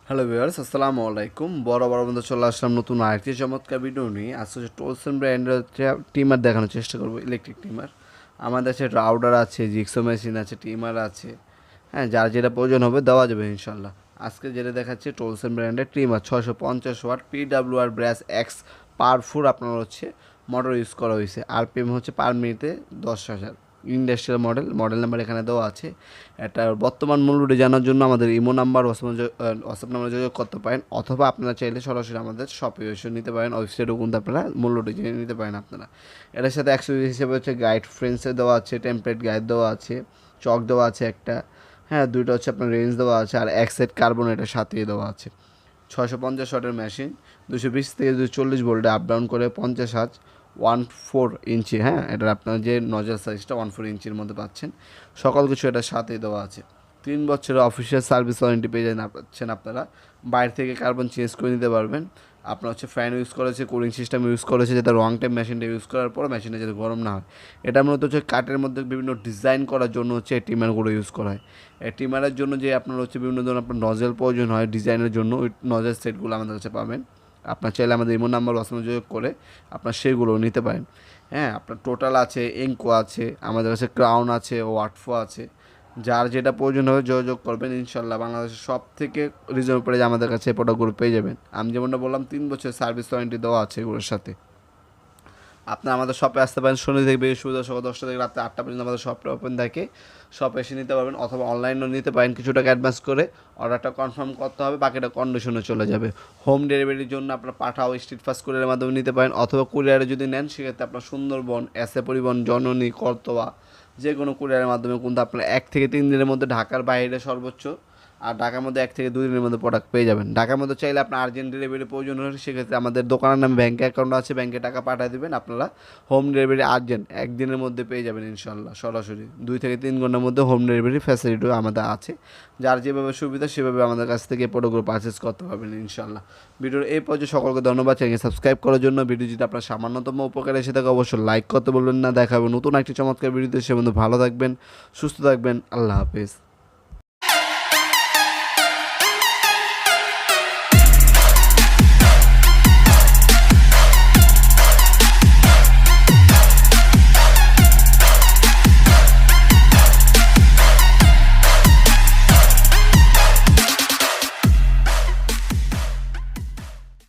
Hello viewers, আসসালামু আলাইকুম। বড় বন্ধু চলে আসলাম নতুন আরেকটি চমৎকার ভিডিও নিয়ে। আজকে টোলসন ব্র্যান্ডের টিমার দেখানোর চেষ্টা করবো, ইলেকট্রিক টিমার। আমাদের কাছে রাউডার আছে, জিক্সো মেশিন আছে, টিমার আছে। হ্যাঁ, যার যেটা প্রয়োজন হবে দেওয়া যাবে ইনশাল্লাহ। আজকে যেটা দেখাচ্ছে টোলসন ব্র্যান্ডের টিমার 650 ওয়াট PWR ব্রাস এক্স পাওয়ারফুল আপনার হচ্ছে মোটর ইউজ করা হয়েছে। আরপিএম হচ্ছে পার মিনিটে 10,000। ইন্ডাস্ট্রিয়াল মডেল নাম্বার এখানে দেওয়া আছে। এটার বর্তমান মূল্যটি জানার জন্য আমাদের ইমো নাম্বার হোয়াটসঅ্যাপ নাম্বারে যোগাযোগ করতে পারেন, অথবা আপনারা চাইলে সরাসরি আমাদের শপে এসে নিতে পারেন। ওয়েবসাইটেও কিন্তু আপনারা মূল্যটি জেনে নিতে পারেন আপনারা। এটার সাথে অ্যাক্সেসরিজ হিসেবে হচ্ছে গাইড ফ্রেন্সে দেওয়া আছে, টেমপ্লেট গাইড দেওয়া আছে, চক দেওয়া আছে একটা। হ্যাঁ, দুইটা হচ্ছে আপনার রেঞ্জ দেওয়া আছে, আর এক সেট কার্বন এটার সাথেই দেওয়া আছে। 650 ওয়াটের মেশিন, 220 থেকে 240 ভোল্টে আপ ডাউন করে 50 হার্জ, 1/4 ইঞ্চি। হ্যাঁ, এটার আপনার যে নজর সাইজটা 1/4 ইঞ্চির মধ্যে পাচ্ছেন। সকল কিছু এটার সাথেই দেওয়া আছে। 3 বছরের অফিসিয়াল সার্ভিস ওয়ারেন্টি পেয়ে পাচ্ছেন আপনারা। বাইরে থেকে কার্বন চেঞ্জ করে নিতে পারবেন। আপনার হচ্ছে ফ্যান ইউজ করেছে, কুলিং সিস্টেম ইউজ করেছে, যাতে রং টাইম মেশিনটা ইউজ করার পর মেশিনটা যাতে গরম না হয়। এটা মূলত হচ্ছে কাঠের মধ্যে বিভিন্ন ডিজাইন করার জন্য হচ্ছে এই টিমারগুলো ইউজ করা হয়। এই টিমারের জন্য যে আপনার হচ্ছে বিভিন্ন ধরনের আপনার নজেল প্রয়োজন হয় ডিজাইনের জন্য, ওই নজেল সেটগুলো আমাদের কাছে পাবেন। আপনার চাইলে আমাদের ইমো নাম্বার যোগাযোগ করে আপনার সেগুলো নিতে পারেন। হ্যাঁ, আপনার টোটাল আছে, এঙ্কো আছে, আমাদের কাছে ক্রাউন আছে, ওয়াটফো আছে। যার যেটা প্রয়োজন হবে যোগাযোগ করবেন, ইনশাল্লাহ বাংলাদেশের সব থেকে রিজনেবল প্রাইসে আমাদের কাছে এই প্রোডাক্টগুলো পেয়ে যাবেন। আমি যেমনটা বললাম 3 বছর সার্ভিস ওয়ারেন্টি দেওয়া আছে এগুলোর সাথে। আপনি আমাদের শপে আসতে পারেন শনি থেকে বৃহস্পতিবার সকাল 10টা থেকে রাতে 8টা পর্যন্ত আমাদের শপটা ওপেন থাকে। শপে এসে নিতে পারবেন, অথবা অনলাইনেও নিতে পারেন। কিছু টাকা অ্যাডভান্স করে অর্ডারটা কনফার্ম করতে হবে, বাকিটা কন্ডিশনে চলে যাবে। হোম ডেলিভারির জন্য আপনার পাঠাও স্ট্রিট ফাস্ট কুরিয়ারের মাধ্যমে নিতে পারেন, অথবা কুরিয়ারে যদি নেন সেক্ষেত্রে আপনার সুন্দরবন, এসএ পরিবহন, জননী, করতোয়া যে কোনো কুরিয়ারের মাধ্যমে কিন্তু আপনার 1 থেকে 3 দিনের মধ্যে ঢাকার বাইরে সর্বোচ্চ, আর ঢাকার মধ্যে 1 থেকে 2 দিনের মধ্যে প্রোডাক্ট পেয়ে যাবেন। ঢাকার মধ্যে চাইলে আপনার আর্জেন্ট ডেলিভারি প্রয়োজন হলে সেক্ষেত্রে আমাদের দোকানের নামে ব্যাঙ্ক অ্যাকাউন্ট আছে, ব্যাঙ্কে টাকা পাঠিয়ে দেবেন। আপনারা হোম ডেলিভারি আর্জেন্ট 1 দিনের মধ্যে পেয়ে যাবেন ইনশাল্লাহ। সরাসরি 2 থেকে 3 ঘন্টার মধ্যে হোম ডেলিভারি ফ্যাসিলিটিও আমাদের আছে। যার যেভাবে সুবিধা সেভাবে আমাদের কাছ থেকে প্রোডাক্টগুলো পারচেস করতে পারবেন ইনশাল্লাহ। ভিডিওর এই পর্যায়ে সকলকে ধন্যবাদ। চ্যানেল সাবস্ক্রাইব করার জন্য। ভিডিও যদি আপনার সামান্যতম উপকার এসে থাকে অবশ্যই লাইক করতে বলবেন না। দেখা হবে নতুন একটি চমৎকার ভিডিওতে। সে বন্ধু ভালো থাকবেন, সুস্থ থাকবেন। আল্লাহ হাফেজ।